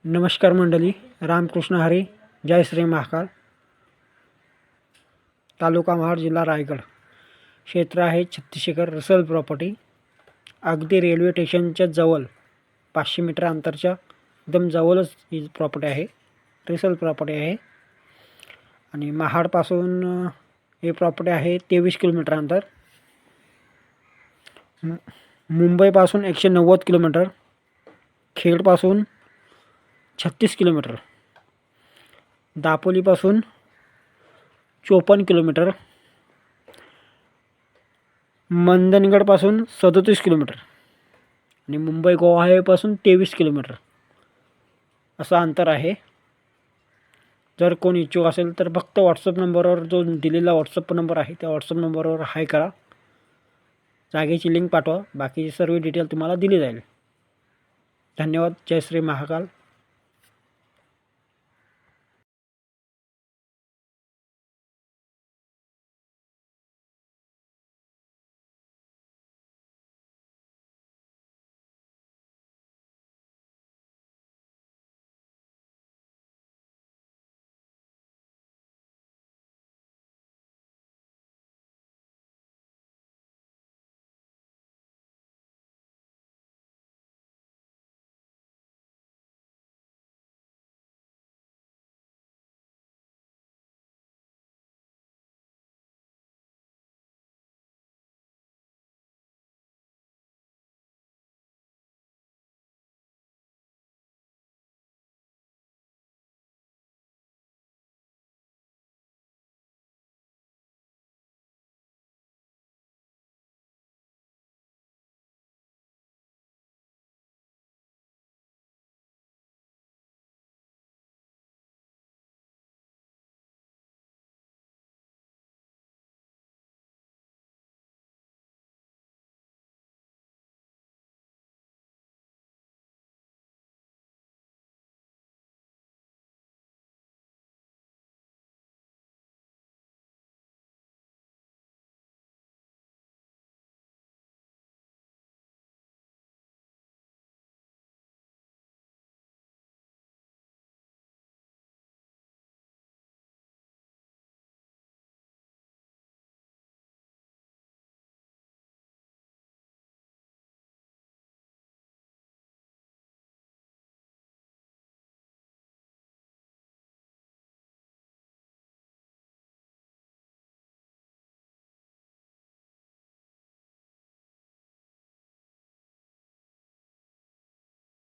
नमस्कार मंडळी, रामकृष्ण हरी. जय श्री महाकाल. तालुका महाड, जिल्हा रायगड. क्षेत्र आहे 36 एकर. Russell property. अगदी रेल्वे स्टेशनच्या जवळ 500 मीटर अंतरच्या एकदम जवळच ही प्रॉपर्टी आहे. रिसल प्रॉपर्टी आहे आणि महाडपासून हे प्रॉपर्टी आहे 23 किलोमीटर अंतर. मुंबईपासून 190 किलोमीटर. खेडपासून 36 किलोमीटर. दापोलीपासून 54 किलोमीटर. मंदनगडपासून 37 किलोमीटर आणि मुंबई गोवा हायवेपासून 23 किलोमीटर असं अंतर आहे. जर कोण इच्छुक असेल तर फक्त व्हॉट्सअप नंबरवर, जो दिलेला व्हॉट्सअप नंबर आहे त्या व्हॉट्सअप नंबरवर हाय करा. जागेची लिंक पाठवा. बाकीची सर्व डिटेल तुम्हाला दिली जाईल. धन्यवाद. जय श्री महाकाल.